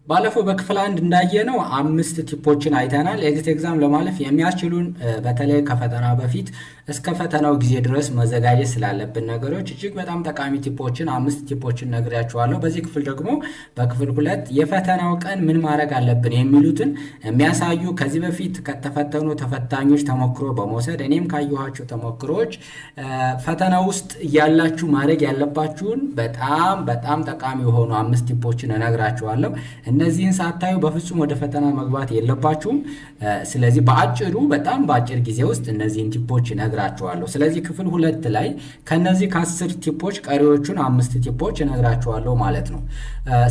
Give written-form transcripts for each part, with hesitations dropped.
ባለፈው በክፍል 1 እንዳየነው 5 ቲፖችን አይተናል። ኤግዚት ኤግዛም ለማለፍ የሚያስችሉን በተለይ ከፈተና በፊት እስከ ፈተናው ጊዜ ድረስ መዘጋጀት ስላለብን ነገሮች እጅግ በጣም ጠቃሚ ቲፖችን 5 ቲፖችን ነግሬያችኋለሁ። በዚህ ክፍል ደግሞ በክፍል 2 የፈተናው ቀን ምን ማድረግ አለብን የሚሉትን የሚያሳዩ ከዚህ በፊት ከተፈተኑ ተፈታኞች ተሞክሮ በመውሰድ እኔም ካየኋቸው ተሞክሮዎች ፈተና ውስጥ ያላችሁ ማድረግ ያለባችሁን በጣም ጠቃሚ የሆኑ 5 ቲፖችን እነግራችኋለሁ። እነዚህን ሳታዩ በፍጹም ወደ ፈተና መግባት የለባችሁም። ስለዚህ በጣም በአጭር ጊዜ ውስጥ እነዚህን ቲፖች እነግራችኋለሁ። ስለዚህ ክፍል 2 ላይ ከነዚህ ከ10 ቲፖች ቀሪዎቹን 5 ቲፖች እነግራችኋለሁ ማለት ነው።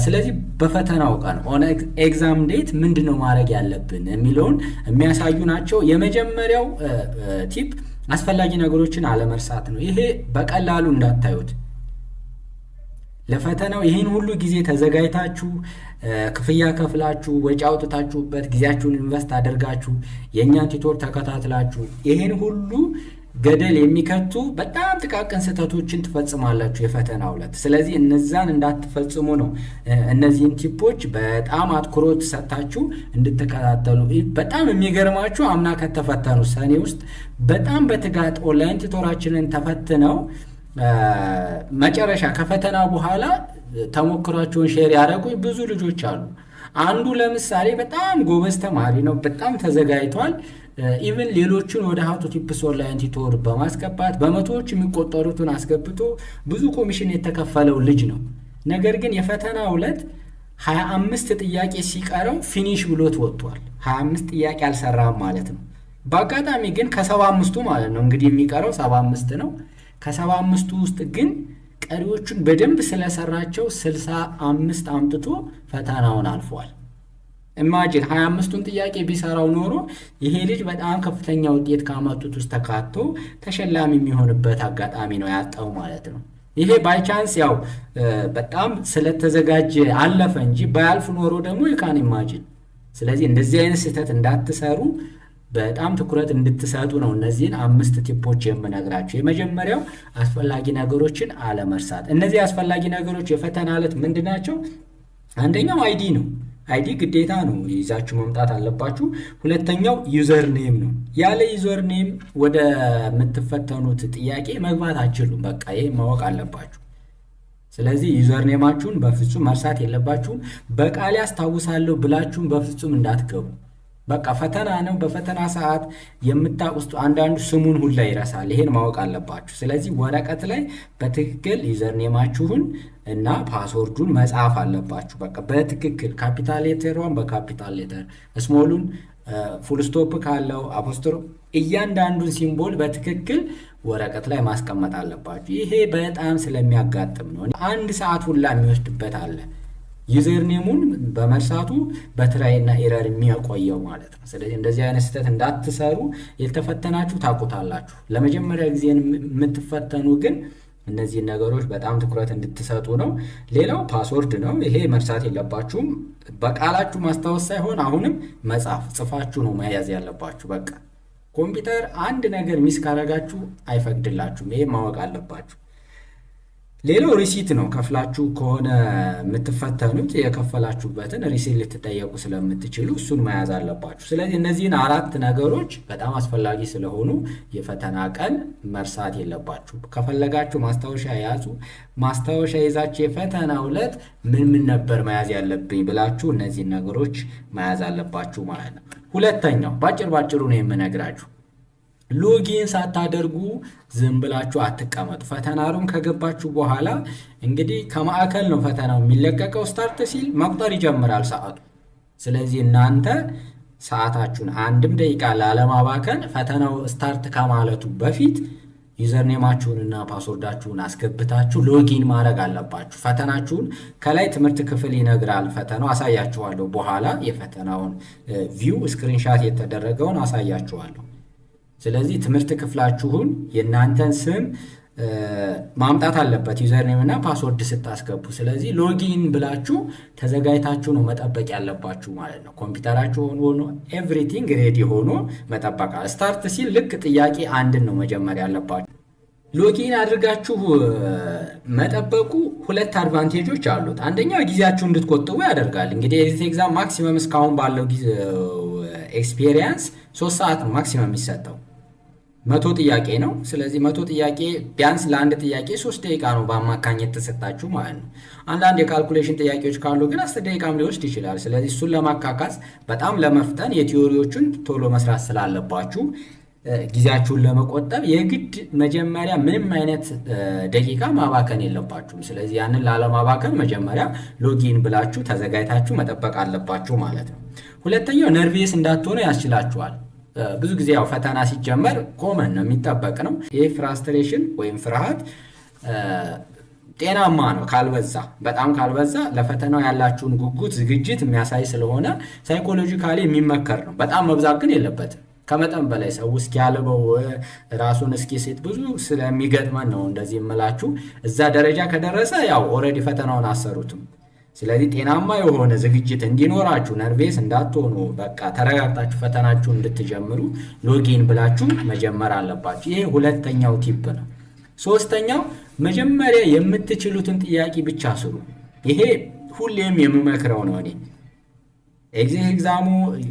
ስለዚህ በፈተናው ቀን ኦን ኤግዛም ዴት ምንድነው ማድረግ ያለብን የሚለውን የሚያሳዩ ናቸው። የመጀመሪያው ቲፕ አስፈላጊ ነገሮችን አለመርሳት ነው። ይሄ በቀላሉ እንዳታዩት። ለፈተናው ይሄን ሁሉ ጊዜ ተዘጋጅታችሁ ክፍያ ከፍላችሁ ወጪ አውጥታችሁበት ጊዜያችሁን ኢንቨስት አድርጋችሁ የኛን ቲቶር ተከታትላችሁ ይሄን ሁሉ ገደል የሚከቱ በጣም ጥቃቅን ስህተቶችን ትፈጽማላችሁ የፈተናው ዕለት። ስለዚህ እነዛን እንዳትፈጽሙ ነው እነዚህን ቲፖች በጣም አትኩሮት ሰጣችሁ እንድትከታተሉ። በጣም የሚገርማችሁ አምና ከተፈተኑ ሰኔ ውስጥ በጣም በትጋት ኦንላይን ቲቶራችንን ተፈትነው መጨረሻ ከፈተና በኋላ ተሞክሯቸውን ሼር ያደረጉኝ ብዙ ልጆች አሉ። አንዱ ለምሳሌ በጣም ጎበዝ ተማሪ ነው፣ በጣም ተዘጋጅቷል። ኢቭን ሌሎችን ወደ ሀው ቱ ቲፕስ ኦንላይን ቲቶር በማስገባት በመቶዎች የሚቆጠሩትን አስገብቶ ብዙ ኮሚሽን የተከፈለው ልጅ ነው። ነገር ግን የፈተናው ዕለት 25 ጥያቄ ሲቀረው ፊኒሽ ብሎት ወጥቷል። 25 ጥያቄ አልሰራም ማለት ነው። በአጋጣሚ ግን ከ75ቱ ማለት ነው እንግዲህ የሚቀረው 75 ነው። ከ75ቱ ውስጥ ግን ቀሪዎቹን በደንብ ስለሰራቸው 65 አምጥቶ ፈተናውን አልፏል። ኢማጂን 25ቱን ጥያቄ ቢሰራው ኖሮ ይሄ ልጅ በጣም ከፍተኛ ውጤት ካመጡት ውስጥ ተካቶ ተሸላሚ የሚሆንበት አጋጣሚ ነው ያጣው ማለት ነው። ይሄ ባይ ቻንስ ያው በጣም ስለተዘጋጀ አለፈ እንጂ ባያልፍ ኖሮ ደግሞ ይካን ኢማጂን። ስለዚህ እንደዚህ አይነት ስህተት እንዳትሰሩ በጣም ትኩረት እንድትሰጡ ነው እነዚህን 5 ቲፖች የምነግራችሁ። የመጀመሪያው አስፈላጊ ነገሮችን አለመርሳት። እነዚህ አስፈላጊ ነገሮች የፈተና ዕለት ምንድናቸው? አንደኛው አይዲ ነው። አይዲ ግዴታ ነው ይዛችሁ መምጣት አለባችሁ። ሁለተኛው ዩዘር ኔም ነው። ያለ ዩዘር ኔም ወደ የምትፈተኑት ጥያቄ መግባት አትችሉም። በቃ ይሄ ማወቅ አለባችሁ። ስለዚህ ዩዘር ኔማችሁን በፍጹም መርሳት የለባችሁም። በቃል ያስታውሳለሁ ብላችሁም በፍጹም እንዳትገቡ። በቃ ፈተና ነው። በፈተና ሰዓት የምታውቁት አንዳንዱ ስሙን ሁላ ይረሳል። ይሄን ማወቅ አለባችሁ። ስለዚህ ወረቀት ላይ በትክክል ዩዘር ኔማችሁን እና ፓስወርዱን መጻፍ አለባችሁ። በቃ በትክክል ካፒታል ሌተሯን በካፒታል ሌተር፣ ስሞሉን ፉል ስቶፕ ካለው አፖስትሮፍ እያንዳንዱን ሲምቦል በትክክል ወረቀት ላይ ማስቀመጥ አለባችሁ። ይሄ በጣም ስለሚያጋጥም ነው። 1 ሰዓት ሁላ የሚወስድበት አለ ዩዘር ኔሙን በመርሳቱ በትራይና ኤረር የሚያቆየው ማለት ነው። ስለዚህ እንደዚህ አይነት ስህተት እንዳትሰሩ። የተፈተናችሁ ታውቁታላችሁ። ለመጀመሪያ ጊዜ የምትፈተኑ ግን እነዚህን ነገሮች በጣም ትኩረት እንድትሰጡ ነው። ሌላው ፓስወርድ ነው። ይሄ መርሳት የለባችሁም። በቃላችሁ ማስታወስ ሳይሆን አሁንም መጻፍ ጽፋችሁ ነው መያዝ ያለባችሁ። በቃ ኮምፒውተር አንድ ነገር ሚስ ካረጋችሁ አይፈቅድላችሁም። ይሄ ማወቅ አለባችሁ። ሌላው ሪሲት ነው። ከፍላችሁ ከሆነ የምትፈተኑት የከፈላችሁበትን ሪሲት ልትጠየቁ ስለምትችሉ እሱን መያዝ አለባችሁ። ስለዚህ እነዚህን 4 ነገሮች በጣም አስፈላጊ ስለሆኑ የፈተና ቀን መርሳት የለባችሁ። ከፈለጋችሁ ማስታወሻ ያዙ። ማስታወሻ ይዛችሁ የፈተናው ዕለት ምን ነበር መያዝ ያለብኝ ብላችሁ እነዚህን ነገሮች መያዝ አለባችሁ ማለት ነው። ሁለተኛው ባጭሩ ነው የምነግራችሁ። ሎጊን ሳታደርጉ ዝም ብላችሁ አትቀመጡ። ፈተና ሩም ከገባችሁ በኋላ እንግዲህ ከማዕከል ነው ፈተናው የሚለቀቀው። ስታርት ሲል መቁጠር ይጀምራል ሰዓቱ። ስለዚህ እናንተ ሰዓታችሁን 1 ደቂቃ ላለማባከን ፈተናው ስታርት ከማለቱ በፊት ዩዘር ኔማችሁንና ፓስወርዳችሁን አስገብታችሁ ሎጊን ማድረግ አለባችሁ። ፈተናችሁን ከላይ ትምህርት ክፍል ይነግራል። ፈተናው አሳያችኋለሁ። በኋላ የፈተናውን ቪው ስክሪንሻት የተደረገውን አሳያችኋለሁ። ስለዚህ ትምህርት ክፍላችሁን የእናንተን ስም ማምጣት አለበት ዩዘር ኔም እና ፓስወርድ ስታስገቡ። ስለዚህ ሎጊን ብላችሁ ተዘጋጅታችሁ ነው መጠበቅ ያለባችሁ ማለት ነው። ኮምፒውተራችሁ ሆኖ ኤቭሪቲንግ ሬዲ ሆኖ መጠበቅ። ስታርት ሲል ልክ ጥያቄ 1 ነው መጀመሪያ ያለባችሁ። ሎጊን አድርጋችሁ መጠበቁ ሁለት አድቫንቴጆች አሉት። አንደኛው ጊዜያችሁን እንድትቆጥቡ ያደርጋል። እንግዲህ ኤግዚት ኤግዛም ማክሲመም እስካሁን ባለው ጊዜ ኤክስፒሪየንስ 3 ሰዓት ነው ማክሲመም የሚሰጠው። 100 ጥያቄ ነው። ስለዚህ 100 ጥያቄ ቢያንስ ለአንድ ጥያቄ 3 ደቂቃ ነው በአማካኝ የተሰጣችሁ ማለት ነው። አንዳንድ የካልኩሌሽን ጥያቄዎች ካሉ ግን 10 ደቂቃም ሊወስድ ይችላል። ስለዚህ እሱን ለማካካስ በጣም ለመፍጠን የቲዮሪዎቹን ቶሎ መስራት ስላለባችሁ ጊዜያችሁን ለመቆጠብ የግድ መጀመሪያ ምንም አይነት ደቂቃ ማባከን የለባችሁም። ስለዚህ ያንን ላለማባከን መጀመሪያ ሎጊን ብላችሁ ተዘጋጅታችሁ መጠበቅ አለባችሁ ማለት ነው። ሁለተኛው ነርቪየስ እንዳትሆኑ ያስችላችኋል። ብዙ ጊዜ ያው ፈተና ሲጀመር ኮመን ነው የሚጠበቅ ነው። ይሄ ፍራስትሬሽን ወይም ፍርሃት ጤናማ ነው ካልበዛ፣ በጣም ካልበዛ ለፈተናው ያላችሁን ጉጉት ዝግጅት የሚያሳይ ስለሆነ ሳይኮሎጂካሊ የሚመከር ነው። በጣም መብዛት ግን የለበትም። ከመጠን በላይ ሰው እስኪያልበው ራሱን እስኪስት ብዙ ስለሚገጥመን ነው እንደዚህ የምላችሁ። እዛ ደረጃ ከደረሰ ያው ኦልሬዲ ፈተናውን አሰሩትም። ስለዚህ ጤናማ የሆነ ዝግጅት እንዲኖራችሁ ነርቬስ እንዳትሆኑ በቃ ተረጋግጣችሁ ፈተናችሁን እንድትጀምሩ ሎጊን ብላችሁ መጀመር አለባችሁ። ይሄ ሁለተኛው ቲፕ ነው። ሶስተኛው መጀመሪያ የምትችሉትን ጥያቄ ብቻ ስሩ። ይሄ ሁሌም የምመክረው ነው እኔ። ኤግዚት ኤግዛሙ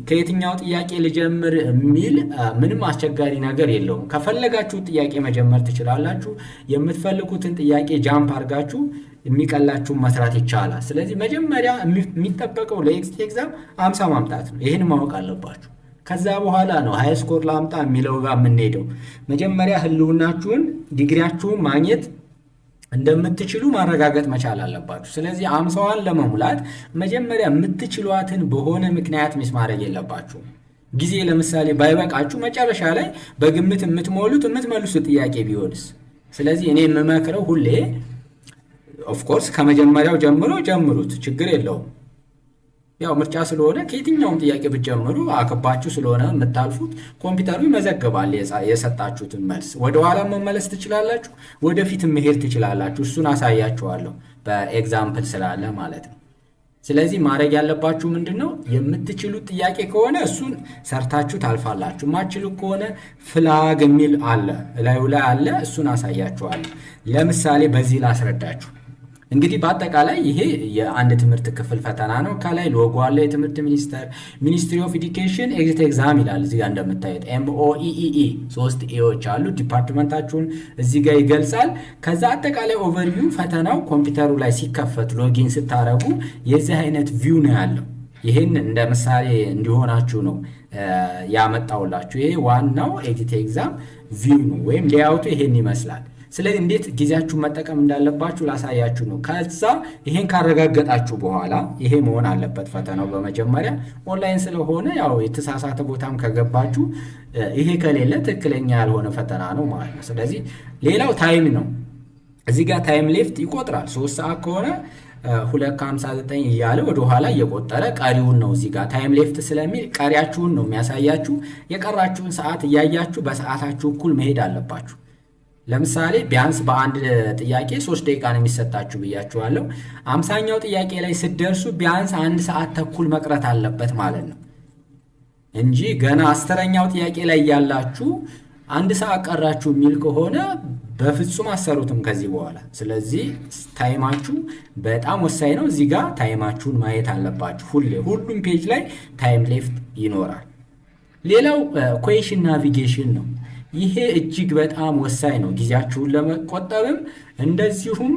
ከየትኛው ጥያቄ ልጀምር የሚል ምንም አስቸጋሪ ነገር የለውም። ከፈለጋችሁ ጥያቄ መጀመር ትችላላችሁ። የምትፈልጉትን ጥያቄ ጃምፕ አድርጋችሁ የሚቀላችሁን መስራት ይቻላል። ስለዚህ መጀመሪያ የሚጠበቀው ለኤግዚት ኤግዛም 50 ማምጣት ነው። ይህን ማወቅ አለባችሁ። ከዛ በኋላ ነው ሃይ ስኮር ላምጣ የሚለው ጋር የምንሄደው። መጀመሪያ ህልውናችሁን ዲግሪያችሁን ማግኘት እንደምትችሉ ማረጋገጥ መቻል አለባችሁ። ስለዚህ 50ዋን ለመሙላት መጀመሪያ የምትችሏትን በሆነ ምክንያት ሚስ ማድረግ የለባችሁ። ጊዜ ለምሳሌ ባይበቃችሁ መጨረሻ ላይ በግምት የምትመልሱት ጥያቄ ቢሆንስ? ስለዚህ እኔ የምመክረው ሁሌ ኦፍኮርስ ከመጀመሪያው ጀምሩት፣ ችግር የለውም። ያው ምርጫ ስለሆነ ከየትኛውም ጥያቄ ብትጀምሩ አከባችሁ ስለሆነ የምታልፉት ኮምፒውተሩ ይመዘግባል የሰጣችሁትን መልስ። ወደ ኋላ መመለስ ትችላላችሁ፣ ወደፊት መሄድ ትችላላችሁ። እሱን አሳያችኋለሁ በኤግዛምፕል ስላለ ማለት ነው። ስለዚህ ማድረግ ያለባችሁ ምንድነው? የምትችሉት ጥያቄ ከሆነ እሱን ሰርታችሁ ታልፋላችሁ። ማትችሉ ከሆነ ፍላግ የሚል አለ እላዩ ላይ አለ፣ እሱን አሳያችኋለሁ። ለምሳሌ በዚህ ላስረዳችሁ። እንግዲህ በአጠቃላይ ይሄ የአንድ ትምህርት ክፍል ፈተና ነው። ከላይ ሎጎ አለ፣ የትምህርት ሚኒስትሪ ኦፍ ኤዱኬሽን ኤግዚት ኤግዛም ይላል። እዚህ ጋር እንደምታዩት MOEEE 3 ኤዎች አሉ። ዲፓርትመንታችሁን እዚህ ጋር ይገልጻል። ከዛ አጠቃላይ ኦቨርቪው ፈተናው ኮምፒውተሩ ላይ ሲከፈት ሎጊን ስታረጉ የዚህ አይነት ቪው ነው ያለው። ይሄን እንደ ምሳሌ እንዲሆናችሁ ነው ያመጣውላችሁ። ይሄ ዋናው ኤግዚት ኤግዛም ቪው ነው ወይም ሌአውቱ ይሄን ይመስላል። ስለዚህ እንዴት ጊዜያችሁን መጠቀም እንዳለባችሁ ላሳያችሁ ነው። ከዛ ይሄን ካረጋገጣችሁ በኋላ ይሄ መሆን አለበት ፈተናው በመጀመሪያ ኦንላይን ስለሆነ ያው የተሳሳተ ቦታም ከገባችሁ ይሄ ከሌለ ትክክለኛ ያልሆነ ፈተና ነው ማለት ነው። ስለዚህ ሌላው ታይም ነው። እዚህ ጋር ታይም ሌፍት ይቆጥራል። 3 ሰዓት ከሆነ 2:59 እያለ ወደ ኋላ እየቆጠረ ቀሪውን ነው እዚህ ጋር ታይም ሌፍት ስለሚል ቀሪያችሁን ነው የሚያሳያችሁ። የቀራችሁን ሰዓት እያያችሁ በሰዓታችሁ እኩል መሄድ አለባችሁ። ለምሳሌ ቢያንስ በአንድ ጥያቄ 3 ደቂቃ ነው የሚሰጣችሁ ብያችኋለሁ። 50ኛው ጥያቄ ላይ ስትደርሱ ቢያንስ 1 ሰዓት ተኩል መቅረት አለበት ማለት ነው እንጂ ገና 10ኛው ጥያቄ ላይ ያላችሁ 1 ሰዓት ቀራችሁ የሚል ከሆነ በፍጹም አሰሩትም ከዚህ በኋላ። ስለዚህ ታይማችሁ በጣም ወሳኝ ነው። እዚህ ጋር ታይማችሁን ማየት አለባችሁ። ሁሉም ፔጅ ላይ ታይም ሌፍት ይኖራል። ሌላው ኩዌሽን ናቪጌሽን ነው። ይሄ እጅግ በጣም ወሳኝ ነው ጊዜያችሁን ለመቆጠብም እንደዚሁም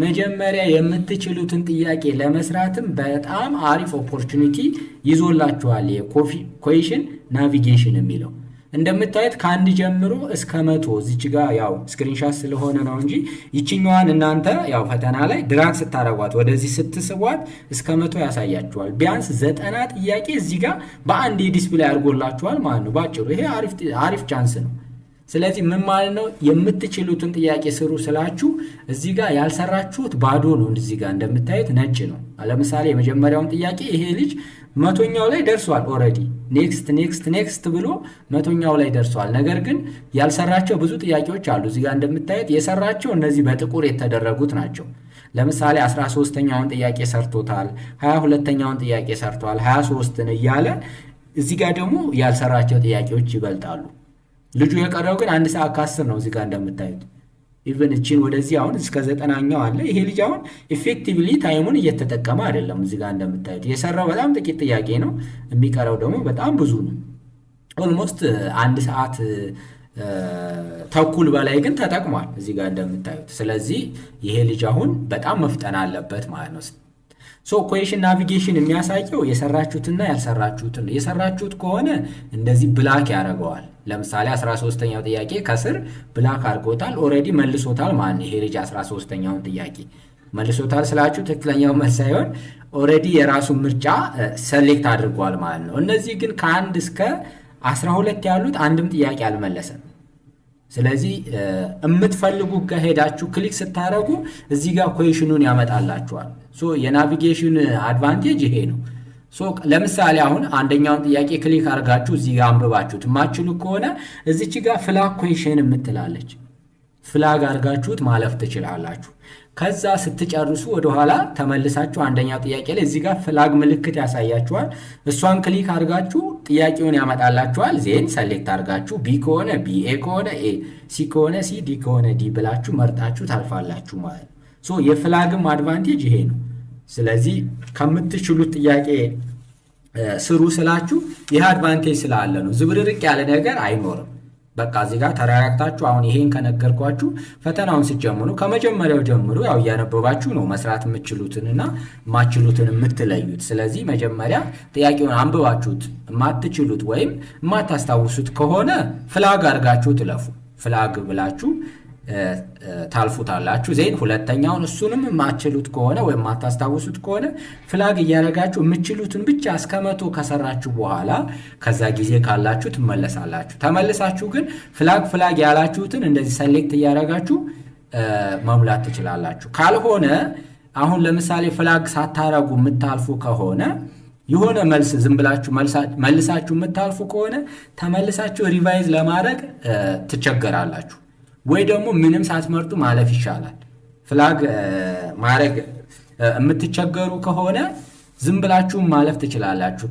መጀመሪያ የምትችሉትን ጥያቄ ለመስራትም በጣም አሪፍ ኦፖርቹኒቲ ይዞላችኋል። የኩዌሽን ናቪጌሽን የሚለው እንደምታዩት ከአንድ ጀምሮ እስከ 100 እዚች ጋር ያው ስክሪንሻት ስለሆነ ነው እንጂ ይችኛዋን እናንተ ያው ፈተና ላይ ድራግ ስታረጓት ወደዚህ ስትስቧት እስከ 100 ያሳያችኋል። ቢያንስ 90 ጥያቄ እዚህ ጋር በአንድ ዲስፕሌይ አድርጎላችኋል ማለት ነው ባጭሩ። ይሄ አሪፍ ቻንስ ነው። ስለዚህ ምን ማለት ነው? የምትችሉትን ጥያቄ ስሩ ስላችሁ እዚህ ጋር ያልሰራችሁት ባዶ ነው። እዚህ ጋር እንደምታዩት ነጭ ነው። ለምሳሌ የመጀመሪያውን ጥያቄ ይሄ ልጅ 100ኛው ላይ ደርሷል ኦሬዲ ኔክስት ብሎ 100ኛው ላይ ደርሷል። ነገር ግን ያልሰራቸው ብዙ ጥያቄዎች አሉ። እዚህ ጋር እንደምታዩት የሰራቸው እነዚህ በጥቁር የተደረጉት ናቸው። ለምሳሌ 13ኛውን ጥያቄ ሰርቶታል፣ 22ኛውን ጥያቄ ሰርቷል፣ 23ን እያለ እዚህ ጋር ደግሞ ያልሰራቸው ጥያቄዎች ይበልጣሉ። ልጁ የቀረው ግን 1 ሰዓት ከ10 ነው። እዚህ ጋር እንደምታዩት ኢቨን እቺን ወደዚህ አሁን እስከ 90ኛው አለ። ይሄ ልጅ አሁን ኢፌክቲቭሊ ታይሙን እየተጠቀመ አይደለም። እዚህ ጋር እንደምታዩት የሰራው በጣም ጥቂት ጥያቄ ነው፣ የሚቀረው ደግሞ በጣም ብዙ ነው። ኦልሞስት 1 ሰዓት ተኩል በላይ ግን ተጠቅሟል እዚህ ጋር እንደምታዩት። ስለዚህ ይሄ ልጅ አሁን በጣም መፍጠን አለበት ማለት ነው። ሶ ኩዌሽን ናቪጌሽን የሚያሳየው የሰራችሁትና ያልሰራችሁትን። የሰራችሁት ከሆነ እንደዚህ ብላክ ያደርገዋል። ለምሳሌ 13ኛው ጥያቄ ከስር ብላክ አድርጎታል፣ ኦልሬዲ መልሶታል ማለት ነው። ይሄ ልጅ 13ኛውን ጥያቄ መልሶታል ስላችሁ ትክክለኛው መልስ ሳይሆን ኦልሬዲ የራሱን ምርጫ ሰሌክት አድርጓል ማለት ነው። እነዚህ ግን ከ1 እስከ 12 ያሉት አንድም ጥያቄ አልመለሰም። ስለዚህ የምትፈልጉ ጋር ሄዳችሁ ክሊክ ስታደርጉ እዚህ ጋር ኩዌሽኑን ያመጣላችኋል። ሶ የናቪጌሽን አድቫንቴጅ ይሄ ነው። ሶ ለምሳሌ አሁን አንደኛውን ጥያቄ ክሊክ አድርጋችሁ እዚህ ጋር አንብባችሁት የማትችሉ ከሆነ እዚች ጋር ፍላግ ኩዌሽን የምትላለች ፍላግ አድርጋችሁት ማለፍ ትችላላችሁ። ከዛ ስትጨርሱ ወደኋላ ተመልሳችሁ አንደኛው ጥያቄ ላይ እዚህ ጋር ፍላግ ምልክት ያሳያችኋል። እሷን ክሊክ አድርጋችሁ ጥያቄውን ያመጣላችኋል። ዜን ሰሌክት አድርጋችሁ ቢ ከሆነ ቢ፣ ኤ ከሆነ ኤ፣ ሲ ከሆነ ሲ፣ ዲ ከሆነ ዲ ብላችሁ መርጣችሁ ታልፋላችሁ ማለት ነው። ሶ የፍላግም አድቫንቴጅ ይሄ ነው። ስለዚህ ከምትችሉት ጥያቄ ስሩ ስላችሁ ይህ አድቫንቴጅ ስላለ ነው። ዝብርርቅ ያለ ነገር አይኖርም። በቃ እዚህ ጋር ተረጋግታችሁ አሁን ይሄን ከነገርኳችሁ ፈተናውን ስትጀምሩ ከመጀመሪያው ጀምሮ ያው እያነበባችሁ ነው መስራት የምትችሉትንና የማትችሉትን የምትለዩት። ስለዚህ መጀመሪያ ጥያቄውን አንብባችሁት የማትችሉት ወይም የማታስታውሱት ከሆነ ፍላግ አድርጋችሁ ትለፉ። ፍላግ ብላችሁ ታልፉታላችሁ። ዜን ሁለተኛውን እሱንም የማትችሉት ከሆነ ወይም የማታስታውሱት ከሆነ ፍላግ እያደረጋችሁ የምትችሉትን ብቻ እስከ 100 ከሰራችሁ በኋላ ከዛ ጊዜ ካላችሁ ትመለሳላችሁ። ተመልሳችሁ ግን ፍላግ ያላችሁትን እንደዚህ ሰሌክት እያደረጋችሁ መሙላት ትችላላችሁ። ካልሆነ አሁን ለምሳሌ ፍላግ ሳታረጉ የምታልፉ ከሆነ የሆነ መልስ ዝም ብላችሁ መልሳችሁ የምታልፉ ከሆነ ተመልሳችሁ ሪቫይዝ ለማድረግ ትቸገራላችሁ። ወይ ደግሞ ምንም ሳትመርጡ ማለፍ ይሻላል። ፍላግ ማድረግ የምትቸገሩ ከሆነ ዝም ብላችሁ ማለፍ ትችላላችሁ።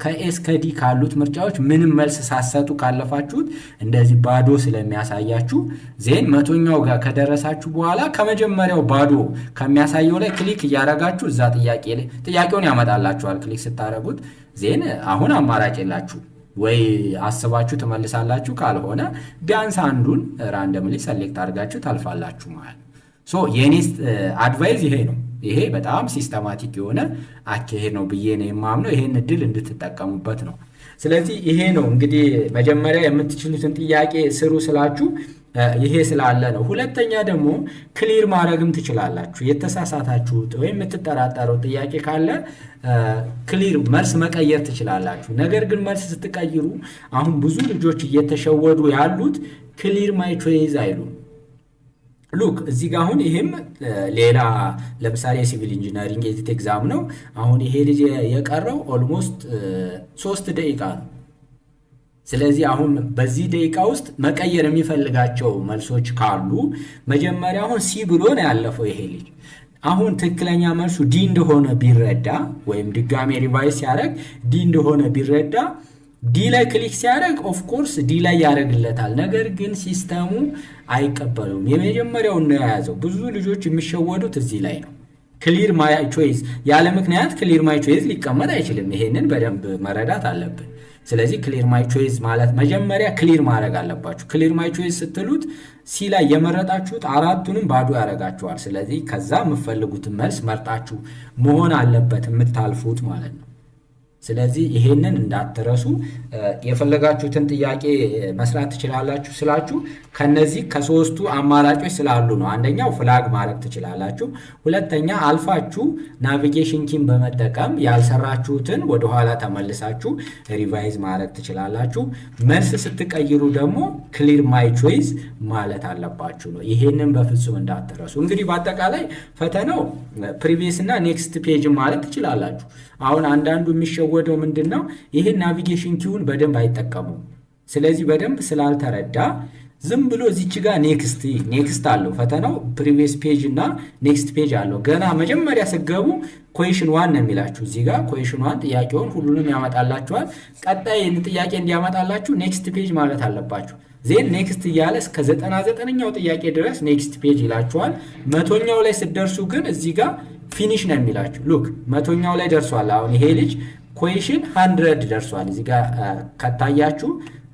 ከኤ እስከ ዲ ካሉት ምርጫዎች ምንም መልስ ሳትሰጡ ካለፋችሁት እንደዚህ ባዶ ስለሚያሳያችሁ ዜን 100ኛው ጋር ከደረሳችሁ በኋላ ከመጀመሪያው ባዶ ከሚያሳየው ላይ ክሊክ እያደረጋችሁ እዛ ጥያቄ ላይ ጥያቄውን ያመጣላችኋል። ክሊክ ስታደርጉት ዜን አሁን አማራጭ የላችሁ ወይ አስባችሁ ትመልሳላችሁ፣ ካልሆነ ቢያንስ አንዱን ራንደምሊ ሰሌክት አድርጋችሁ ታልፋላችሁ ማለት ነው። ሶ የኔ አድቫይዝ ይሄ ነው። ይሄ በጣም ሲስተማቲክ የሆነ አካሄድ ነው ብዬ ነው የማምነው። ይሄን እድል እንድትጠቀሙበት ነው። ስለዚህ ይሄ ነው እንግዲህ መጀመሪያ የምትችሉትን ጥያቄ ስሩ ስላችሁ ይሄ ስላለ ነው። ሁለተኛ ደግሞ ክሊር ማድረግም ትችላላችሁ። የተሳሳታችሁት ወይም የምትጠራጠረው ጥያቄ ካለ ክሊር መልስ መቀየር ትችላላችሁ። ነገር ግን መልስ ስትቀይሩ አሁን ብዙ ልጆች እየተሸወዱ ያሉት ክሊር ማይ ቾይዝ አይሉም። ሉክ እዚህ ጋር አሁን ይሄም ሌላ ለምሳሌ ሲቪል ኢንጂነሪንግ ኤዲት ኤግዛም ነው። አሁን ይሄ ልጅ የቀረው ኦልሞስት 3 ደቂቃ ነው። ስለዚህ አሁን በዚህ ደቂቃ ውስጥ መቀየር የሚፈልጋቸው መልሶች ካሉ መጀመሪያ አሁን ሲ ብሎ ነው ያለፈው ይሄ ልጅ። አሁን ትክክለኛ መልሱ ዲ እንደሆነ ቢረዳ ወይም ድጋሜ ሪቫይዝ ሲያደርግ ዲ እንደሆነ ቢረዳ ዲ ላይ ክሊክ ሲያደርግ ኦፍ ኮርስ ዲ ላይ ያደርግለታል። ነገር ግን ሲስተሙ አይቀበሉም። የመጀመሪያው ነው የያዘው። ብዙ ልጆች የሚሸወዱት እዚህ ላይ ነው። ክሊር ማይ ቾይስ ያለ ምክንያት ክሊር ማይ ቾይስ ሊቀመጥ አይችልም። ይሄንን በደንብ መረዳት አለብን። ስለዚህ ክሊር ማይ ቾይስ ማለት መጀመሪያ ክሊር ማድረግ አለባችሁ። ክሊር ማይ ቾይስ ስትሉት ሲ ላይ የመረጣችሁት 4ቱንም ባዶ ያደርጋችኋል። ስለዚህ ከዛ የምትፈልጉትን መልስ መርጣችሁ መሆን አለበት የምታልፉት ማለት ነው። ስለዚህ ይሄንን እንዳትረሱ። የፈለጋችሁትን ጥያቄ መስራት ትችላላችሁ ስላችሁ ከነዚህ ከሶስቱ አማራጮች ስላሉ ነው። አንደኛው ፍላግ ማድረግ ትችላላችሁ። ሁለተኛ አልፋችሁ ናቪጌሽን ኪን በመጠቀም ያልሰራችሁትን ወደኋላ ተመልሳችሁ ሪቫይዝ ማድረግ ትችላላችሁ። መልስ ስትቀይሩ ደግሞ ክሊር ማይ ቾይስ ማለት አለባችሁ ነው። ይሄንን በፍጹም እንዳትረሱ። እንግዲህ በአጠቃላይ ፈተናው ፕሪቪየስ እና ኔክስት ፔጅ ማለት ትችላላችሁ። አሁን አንዳንዱ የሚሸወደው ምንድነው? ይሄን ናቪጌሽን ኪውን በደንብ አይጠቀሙም። ስለዚህ በደንብ ስላልተረዳ ዝም ብሎ እዚች ጋር ኔክስት አለው ፈተናው ፕሪቪየስ ፔጅ እና ኔክስት ፔጅ አለው። ገና መጀመሪያ ስገቡ ኩዌሽን 1 ነው የሚላችሁ። እዚህ ጋር ኩዌሽን 1 ጥያቄውን ሁሉንም ያመጣላችኋል። ቀጣይ ጥያቄ እንዲያመጣላችሁ ኔክስት ፔጅ ማለት አለባችሁ። ዜን ኔክስት እያለ እስከ 99ኛው ጥያቄ ድረስ ኔክስት ፔጅ ይላችኋል። መቶኛው ላይ ስትደርሱ ግን እዚህ ጋር ፊኒሽ ነው የሚላችሁ። ሉክ መቶኛው ላይ ደርሷል። አሁን ይሄ ልጅ ኩዌሽን 100 ደርሷል። እዚህ ጋር ከታያችሁ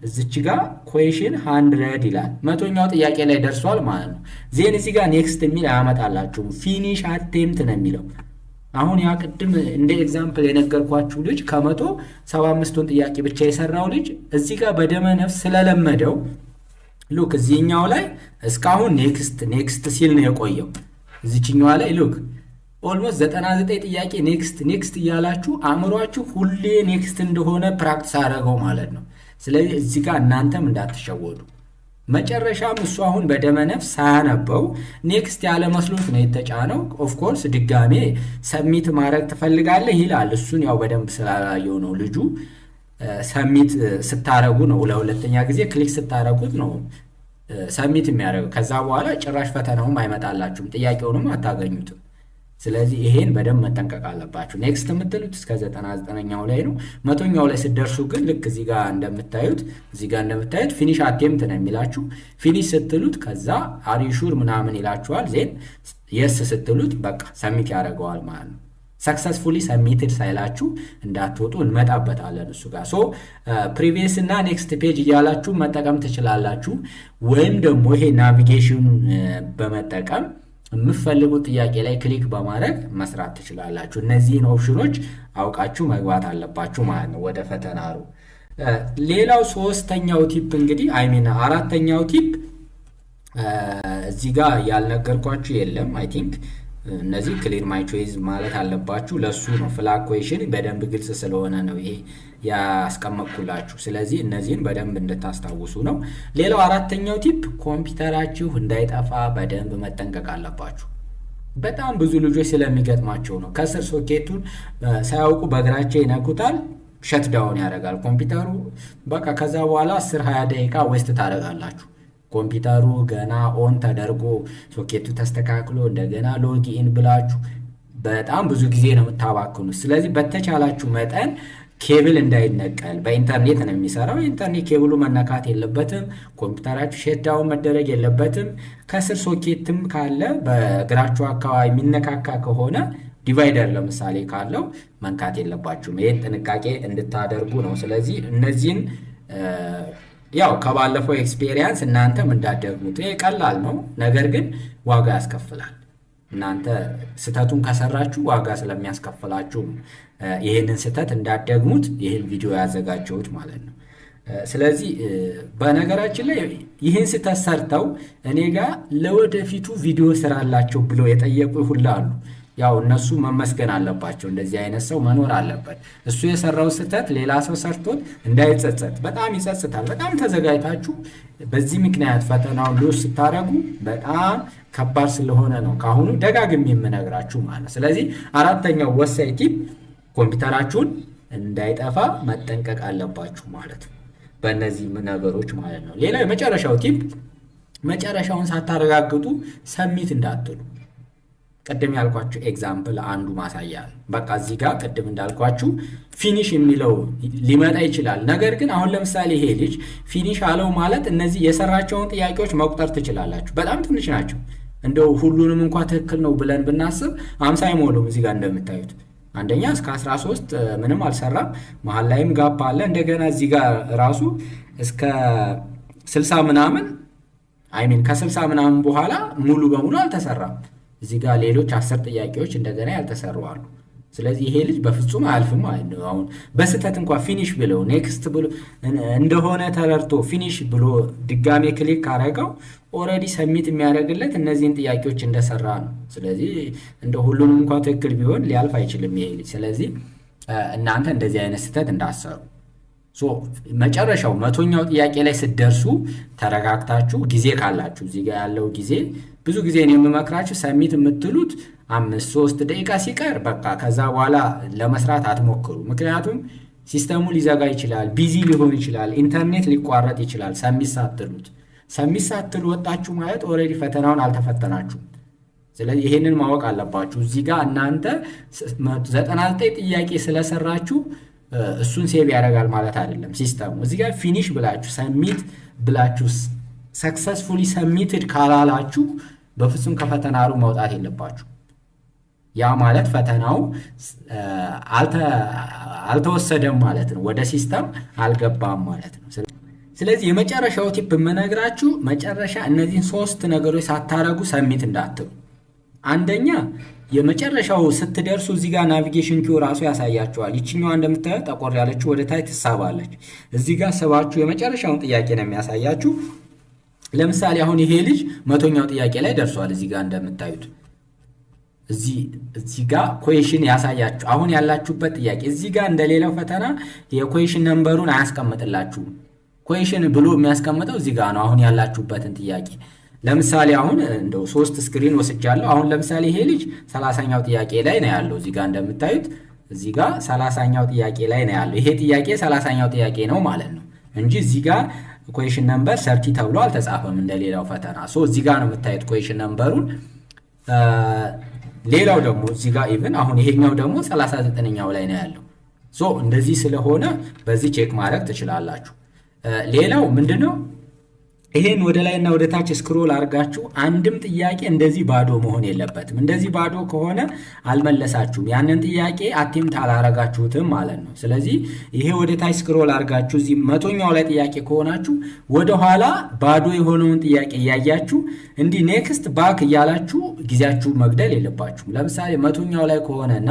እዚች ጋር ኩዌሽን 100 ይላል። መቶኛው ጥያቄ ላይ ደርሷል ማለት ነው። ዜን እዚህ ጋር ኔክስት የሚል አያመጣላችሁም። ፊኒሽ አቴምፕት ነው የሚለው። አሁን ያ ቅድም እንደ ኤግዛምፕል የነገርኳችሁ ልጅ ከ175ቱን ጥያቄ ብቻ የሰራው ልጅ እዚህ ጋር በደመ ነፍስ ስለለመደው ሉክ እዚህኛው ላይ እስካሁን ኔክስት ሲል ነው የቆየው። እዚህኛው ላይ ሉክ ኦልሞስት 99 ጥያቄ ኔክስት እያላችሁ አእምሯችሁ ሁሌ ኔክስት እንደሆነ ፕራክቲስ አደረገው ማለት ነው። ስለዚህ እዚህ ጋር እናንተም እንዳትሸወዱ። መጨረሻም እሱ አሁን በደመ ነፍስ ሳያነበው ኔክስት ያለ መስሎት ነው የተጫነው። ኦፍ ኮርስ ድጋሜ ሰሚት ማድረግ ትፈልጋለህ ይላል። እሱን ያው በደንብ ስላላየው ነው ልጁ። ሰሚት ስታረጉ ነው ለሁለተኛ ጊዜ ክሊክ ስታረጉት ነው ሰሚት የሚያደርገው። ከዛ በኋላ ጭራሽ ፈተናውም አይመጣላችሁም፣ ጥያቄውንም አታገኙትም። ስለዚህ ይሄን በደንብ መጠንቀቅ አለባችሁ። ኔክስት የምትሉት እስከ 99ኛው ላይ ነው። መቶኛው ላይ ስትደርሱ ግን ልክ እዚህ ጋር እንደምታዩት ፊኒሽ አቴምፕት ነው የሚላችሁ። ፊኒሽ ስትሉት ከዛ አር ዩ ሹር ምናምን ይላችኋል። ዜን የስ ስትሉት በቃ ሰሚት ያደርገዋል ማለት ነው። ሰክሰስፉሊ ሰሚትድ ሳይላችሁ እንዳትወጡ እንመጣበታለን እሱ ጋር። ሶ ፕሪቪየስ እና ኔክስት ፔጅ እያላችሁ መጠቀም ትችላላችሁ። ወይም ደግሞ ይሄ ናቪጌሽን በመጠቀም የምትፈልጉት ጥያቄ ላይ ክሊክ በማድረግ መስራት ትችላላችሁ። እነዚህን ኦፕሽኖች አውቃችሁ መግባት አለባችሁ ማለት ነው ወደ ፈተናሩ። ሌላው ሶስተኛው ቲፕ እንግዲህ አራተኛው ቲፕ እዚህ ጋር ያልነገርኳችሁ የለም። አይ ቲንክ እነዚህ ክሊር ማይ ቾይስ ማለት አለባችሁ። ለሱ ነው ፍላግ ኩዌሽን በደንብ ግልጽ ስለሆነ ነው ይሄ ያስቀመጥኩላችሁ። ስለዚህ እነዚህን በደንብ እንድታስታውሱ ነው። ሌላው አራተኛው ቲፕ ኮምፒውተራችሁ እንዳይጠፋ በደንብ መጠንቀቅ አለባችሁ። በጣም ብዙ ልጆች ስለሚገጥማቸው ነው። ከስር ሶኬቱን ሳያውቁ በእግራቸው ይነኩታል፣ ሸትዳውን ያደርጋል ኮምፒውተሩ። በቃ ከዛ በኋላ 10-20 ደቂቃ ዌስት ታደርጋላችሁ። ኮምፒውተሩ ገና ኦን ተደርጎ ሶኬቱ ተስተካክሎ እንደገና ሎጊን ብላችሁ በጣም ብዙ ጊዜ ነው የምታባክኑት። ስለዚህ በተቻላችሁ መጠን ኬብል እንዳይነቀል፣ በኢንተርኔት ነው የሚሰራው። ኢንተርኔት ኬብሉ መነካት የለበትም። ኮምፒውተራችሁ ሼትዳውን መደረግ የለበትም። ከስር ሶኬትም ካለ በእግራችሁ አካባቢ የሚነካካ ከሆነ ዲቫይደር ለምሳሌ ካለው መንካት የለባችሁም። ይሄን ጥንቃቄ እንድታደርጉ ነው። ስለዚህ እነዚህን ያው ከባለፈው ኤክስፔሪየንስ እናንተም እንዳደርጉት። ይሄ ቀላል ነው፣ ነገር ግን ዋጋ ያስከፍላል። እናንተ ስተቱን ከሰራችሁ ዋጋ ስለሚያስከፍላችሁ ይሄንን ስተት እንዳደግሙት ይሄን ቪዲዮ ያዘጋጀሁት ማለት ነው። ስለዚህ በነገራችን ላይ ይሄን ስተት ሰርተው እኔ ጋር ለወደፊቱ ቪዲዮ ስራላችሁ ብለው የጠየቁ ሁሉ አሉ። ያው እነሱ መመስገን አለባቸው። እንደዚህ አይነት ሰው መኖር አለበት። እሱ የሰራው ስተት ሌላ ሰው ሰርቶት እንዳይጸጸት። በጣም ይጸጽታል። በጣም ተዘጋጅታችሁ በዚህ ምክንያት ፈተናውን ሉዝ ስታረጉ በጣም ከባድ ስለሆነ ነው ካሁኑ ደጋግሜ የምነግራችሁ ማለት። ስለዚህ አራተኛው ወሳኝ ቲፕ ኮምፒውተራችሁን እንዳይጠፋ መጠንቀቅ አለባችሁ ማለት ነው፣ በእነዚህ ነገሮች ማለት ነው። ሌላው የመጨረሻው ቲፕ መጨረሻውን ሳታረጋግጡ ሰሚት እንዳትሉ። ቅድም ያልኳችሁ ኤግዛምፕል አንዱ ማሳያ። በቃ እዚህ ጋር ቅድም እንዳልኳችሁ ፊኒሽ የሚለው ሊመጣ ይችላል። ነገር ግን አሁን ለምሳሌ ይሄ ልጅ ፊኒሽ አለው ማለት እነዚህ የሰራቸውን ጥያቄዎች መቁጠር ትችላላችሁ። በጣም ትንሽ ናቸው። እንደው ሁሉንም እንኳን ትክክል ነው ብለን ብናስብ 50 አይሞሉም። እዚህ ጋር እንደምታዩት አንደኛ እስከ 13 ምንም አልሰራም። መሀል ላይም ጋፕ አለ። እንደገና እዚህ ጋር ራሱ እስከ 60 ምናምን ከ60 ምናምን በኋላ ሙሉ በሙሉ አልተሰራም። እዚህ ጋር ሌሎች 10 ጥያቄዎች እንደገና ያልተሰሩ አሉ። ስለዚህ ይሄ ልጅ በፍጹም አያልፍም ማለት ነው። አሁን በስተት እንኳን ፊኒሽ ብለው ኔክስት ብሎ እንደሆነ ተረድቶ ፊኒሽ ብሎ ድጋሜ ክሊክ ካረጋው ኦሬዲ ሰሚት የሚያደርግለት እነዚህን ጥያቄዎች እንደሰራ ነው። ስለዚህ እንደ ሁሉንም እንኳን ትክክል ቢሆን ሊያልፍ አይችልም ይሄ ልጅ። ስለዚህ እናንተ እንደዚህ አይነት ስተት እንዳሰሩ መጨረሻው መቶኛው ጥያቄ ላይ ስትደርሱ ተረጋግታችሁ ጊዜ ካላችሁ እዚህ ጋር ያለው ጊዜ ብዙ ጊዜ ነው የምመክራችሁ ሰሚት የምትሉት 5-3 ደቂቃ ሲቀር በቃ ከዛ በኋላ ለመስራት አትሞክሩ። ምክንያቱም ሲስተሙ ሊዘጋ ይችላል፣ ቢዚ ሊሆን ይችላል፣ ኢንተርኔት ሊቋረጥ ይችላል። ሰሚት ሳትሉ ወጣችሁ ማለት ኦሬዲ ፈተናውን አልተፈተናችሁም። ስለዚህ ይሄንን ማወቅ አለባችሁ። እዚህ ጋር እናንተ 99 ጥያቄ ስለሰራችሁ እሱን ሴቭ ያደርጋል ማለት አይደለም ሲስተሙ። እዚህ ጋር ፊኒሽ ብላችሁ ሰሚት ብላችሁ ሰክሰስፉሊ ሰብሚትድ ካላላችሁ በፍጹም ከፈተናሩ መውጣት የለባችሁ። ያ ማለት ፈተናው አልተወሰደም ማለት ነው፣ ወደ ሲስተም አልገባም ማለት ነው። ስለዚህ የመጨረሻው ቲፕ የምነግራችሁ መጨረሻ እነዚህን 3 ነገሮች ሳታረጉ ሰብሚት እንዳትሉ። አንደኛ የመጨረሻው ስትደርሱ እዚህ ጋር ናቪጌሽን ኪው ራሱ ያሳያችኋል። ይችኛዋ እንደምታዩት ጠቆር ያለችው ወደ ታች ትሳባለች። እዚህ ጋር ስባችሁ የመጨረሻውን ጥያቄ ነው የሚያሳያችሁ። ለምሳሌ አሁን ይሄ ልጅ 100ኛው ጥያቄ ላይ ደርሷል። እዚህ ጋር እንደምታዩት እዚህ ጋር ኩዌሽን ያሳያችሁ። አሁን ያላችሁበት ጥያቄ እዚህ ጋር እንደሌላው ፈተና የኩዌሽን ነምበሩን አያስቀምጥላችሁም። ኩዌሽን ብሎ የሚያስቀምጠው እዚህ ጋር ነው አሁን ያላችሁበትን ጥያቄ። ለምሳሌ አሁን እንደው 3 ስክሪን ወስጃለሁ። አሁን ለምሳሌ ይሄ ልጅ 30ኛው ጥያቄ ላይ ነው ያለው። እዚህ ጋር እንደምታዩት እዚህ ጋር 30ኛው ጥያቄ ላይ ነው ያለው። ይሄ ጥያቄ 30ኛው ጥያቄ ነው ማለት ነው እንጂ እዚህ ጋር ኩዌሽን ነምበር 30 ተብሎ አልተጻፈም እንደሌላው ፈተና። እዚህ ጋር ነው የምታዩት ኩዌሽን ነምበሩን። ሌላው ደግሞ እዚህ ጋር ኢቭን አሁን ይሄኛው ደግሞ 39ኛው ላይ ነው ያለው። እንደዚህ ስለሆነ በዚህ ቼክ ማድረግ ትችላላችሁ። ሌላው ምንድነው ይሄን ወደ ላይና ወደ ታች ስክሮል አድርጋችሁ አንድም ጥያቄ እንደዚህ ባዶ መሆን የለበትም። እንደዚህ ባዶ ከሆነ አልመለሳችሁም፣ ያንን ጥያቄ አቴምፕት አላረጋችሁትም ማለት ነው። ስለዚህ ይሄ ወደ ታች ስክሮል አድርጋችሁ እዚህ 100ኛው ላይ ጥያቄ ከሆናችሁ ወደ ኋላ ባዶ የሆነውን ጥያቄ እያያችሁ እንዲህ ኔክስት ባክ እያላችሁ ጊዜያችሁ መግደል የለባችሁም። ለምሳሌ 100ኛው ላይ ከሆነና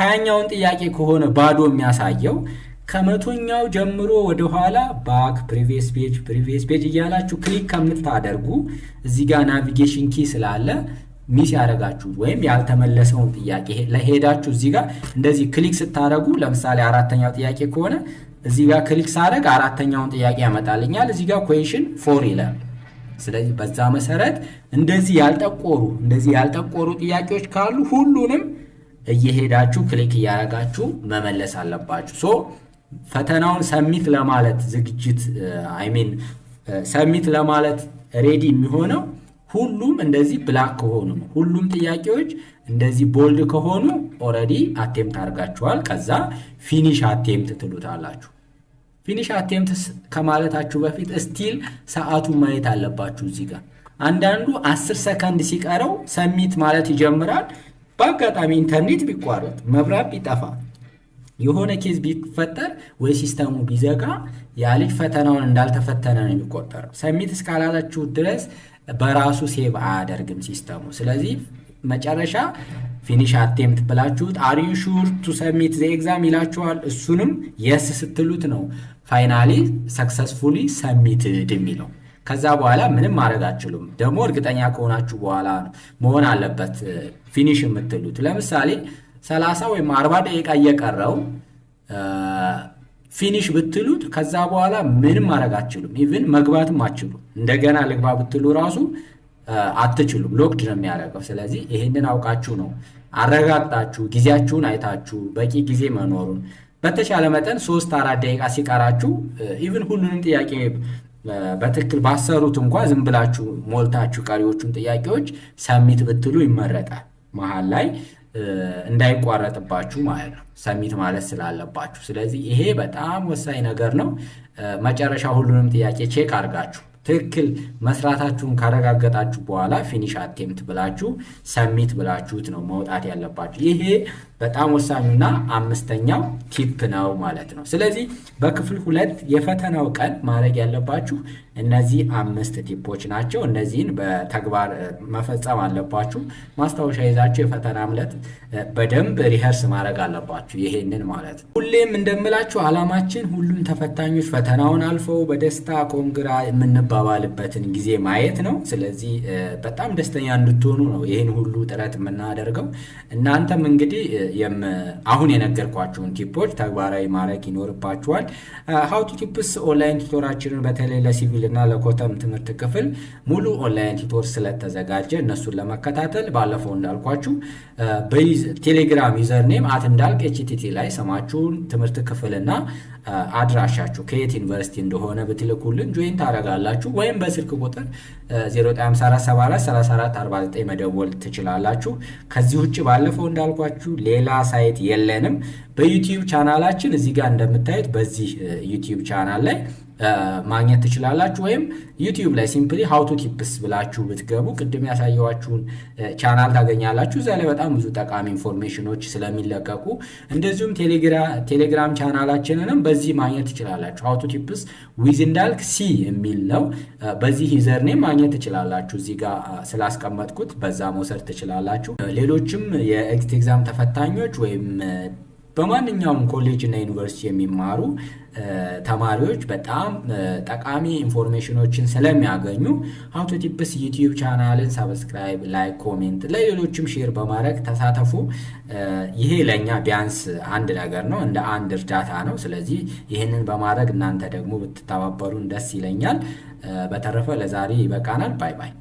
20ኛውን ጥያቄ ከሆነ ባዶ የሚያሳየው ከ100ኛው ጀምሮ ወደ ኋላ ባክ ፕሪቪየስ ፔጅ እያላችሁ ክሊክ ከምታደርጉ እዚህ ጋር ናቪጌሽን ኪ ስላለ ሚስ ያደርጋችሁ ወይም ያልተመለሰውን ጥያቄ ለሄዳችሁ እዚህ ጋር እንደዚህ ክሊክ ስታደርጉ ለምሳሌ 4ኛው ጥያቄ ከሆነ እዚህ ጋር ክሊክ ሳደርግ 4ኛውን ጥያቄ ያመጣልኛል። እዚህ ጋር ኩዌሽን 4 ይላል። ስለዚህ በዛ መሰረት እንደዚህ ያልጠቆሩ ጥያቄዎች ካሉ ሁሉንም እየሄዳችሁ ክሊክ እያደረጋችሁ መመለስ አለባችሁ። ፈተናውን ሰብሚት ለማለት ሰብሚት ለማለት ሬዲ የሚሆነው ሁሉም እንደዚህ ብላክ ከሆኑ ነው። ሁሉም ጥያቄዎች እንደዚህ ቦልድ ከሆኑ ኦሬዲ አቴምፕት አድርጋችኋል። ከዛ ፊኒሽ አቴምፕት ትሉታላችሁ። ፊኒሽ አቴምፕት ከማለታችሁ በፊት ስቲል ሰዓቱን ማየት አለባችሁ። እዚህ ጋር አንዳንዱ 10 ሰከንድ ሲቀረው ሰብሚት ማለት ይጀምራል። በአጋጣሚ ኢንተርኔት ቢቋረጥ መብራት ቢጠፋ የሆነ ኬዝ ቢፈጠር ወይ ሲስተሙ ቢዘጋ ያ ልጅ ፈተናውን እንዳልተፈተነ ነው የሚቆጠረው። ሰብሚት እስካላላችሁ ድረስ በራሱ ሴቭ አያደርግም ሲስተሙ። ስለዚህ መጨረሻ ፊኒሽ አቴምፕት ብላችሁት አር ዩ ሹር ቱ ሰብሚት ዘ ኤግዛም ይላችኋል። እሱንም የስ ስትሉት ነው ፋይናሊ ሰክሰስፉሊ ሰብሚትድ የሚለው። ከዛ በኋላ ምንም ማድረግ አትችሉም። ደግሞ እርግጠኛ ከሆናችሁ በኋላ መሆን አለበት ፊኒሽ የምትሉት። ለምሳሌ 30 ወይም 40 ደቂቃ እየቀረው ፊኒሽ ብትሉት ከዛ በኋላ ምንም ማድረግ አትችሉም። ኢቭን መግባትም አትችሉም። እንደገና ልግባ ብትሉ ራሱ አትችሉም፣ ሎክድ ነው የሚያደርገው። ስለዚህ ይሄንን አውቃችሁ ነው አረጋግጣችሁ ጊዜያችሁን አይታችሁ በቂ ጊዜ መኖሩን በተቻለ መጠን 3-4 ደቂቃ ሲቀራችሁ ኢቭን ሁሉንም ጥያቄ በትክክል ባሰሩት እንኳን ዝም ብላችሁ ሞልታችሁ ቀሪዎቹን ጥያቄዎች ሰብሚት ብትሉ ይመረጣል። መሃል ላይ እንዳይቋረጥባችሁ ማለት ነው፣ ሰብሚት ማለት ስላለባችሁ። ስለዚህ ይሄ በጣም ወሳኝ ነገር ነው። መጨረሻ ሁሉንም ጥያቄ ቼክ አድርጋችሁ ትክክል መስራታችሁን ካረጋገጣችሁ በኋላ ፊኒሽ አቴምፕት ብላችሁ ሰብሚት ብላችሁት ነው መውጣት ያለባችሁ። ይሄ በጣም ወሳኙና 5ኛው ቲፕ ነው ማለት ነው። ስለዚህ በክፍል 2 የፈተናው ቀን ማድረግ ያለባችሁ እነዚህ 5 ቲፖች ናቸው። እነዚህን በተግባር መፈጸም አለባችሁ። ማስታወሻ ይዛችሁ የፈተና ዕለት በደንብ ሪኸርስ ማድረግ አለባችሁ። ይሄንን ማለት ነው። ሁሌም እንደምላችሁ ዓላማችን ሁሉም ተፈታኞች ፈተናውን አልፈው በደስታ ኮንግራ የምንባባልበትን ጊዜ ማየት ነው። ስለዚህ በጣም ደስተኛ እንድትሆኑ ነው ይሄን ሁሉ ጥረት የምናደርገው። እናንተም እንግዲህ አሁን የነገርኳችሁን ቲፖች ተግባራዊ ማድረግ ይኖርባችኋል። ሃው ቱ ቲፕስ ኦንላይን ቱቶራችንን በተለይ ለሲቪል እና ለኮተም ትምህርት ክፍል ሙሉ ኦንላይን ቱቶር ስለተዘጋጀ እነሱን ለመከታተል ባለፈው እንዳልኳችሁ በቴሌግራም ዩዘር ኔም @እንዳልክ HTT ላይ ስማችሁን ትምህርት ክፍልና አድራሻችሁ ከየት ዩኒቨርሲቲ እንደሆነ ብትልኩልን ጆይን ታደርጋላችሁ ወይም በስልክ ቁጥር 0954743449 መደወል ትችላላችሁ። ከዚህ ውጭ ባለፈው እንዳልኳችሁ ሌላ ሳይት የለንም። በዩቲዩብ ቻናላችን እዚህ ጋር እንደምታዩት በዚህ ዩቲዩብ ቻናል ላይ ማግኘት ትችላላችሁ ወይም ዩቲዩብ ላይ ሲምፕሊ ሃው ቱ ቲፕስ ብላችሁ ብትገቡ ቅድም ያሳየዋችሁን ቻናል ታገኛላችሁ። እዛ ላይ በጣም ብዙ ጠቃሚ ኢንፎርሜሽኖች ስለሚለቀቁ እንደዚሁም ቴሌግራም ቻናላችንንም በዚህ ማግኘት ትችላላችሁ። ሃው ቱ ቲፕስ ዊዝ እንዳልክ ሲ የሚል ነው። በዚህ ዩዘርኔም ማግኘት ትችላላችሁ። እዚህ ጋር ስላስቀመጥኩት በዛ መውሰድ ትችላላችሁ። ሌሎችም የኤግዚት ኤግዛም ተፈታኞች ወይም በማንኛውም ኮሌጅ እና ዩኒቨርሲቲ የሚማሩ ተማሪዎች በጣም ጠቃሚ ኢንፎርሜሽኖችን ስለሚያገኙ ሃው ቱ ቲፕስ ዩቲዩብ ቻናልን ሰብስክራይብ፣ ላይክ፣ ኮሜንት ለሌሎችም ሼር በማድረግ ተሳተፉ። ይሄ ለኛ ቢያንስ አንድ ነገር ነው፣ እንደ አንድ እርዳታ ነው። ስለዚህ ይህንን በማድረግ እናንተ ደግሞ ብትተባበሩን ደስ ይለኛል። በተረፈ ለዛሬ ይበቃናል። ባይ ባይ።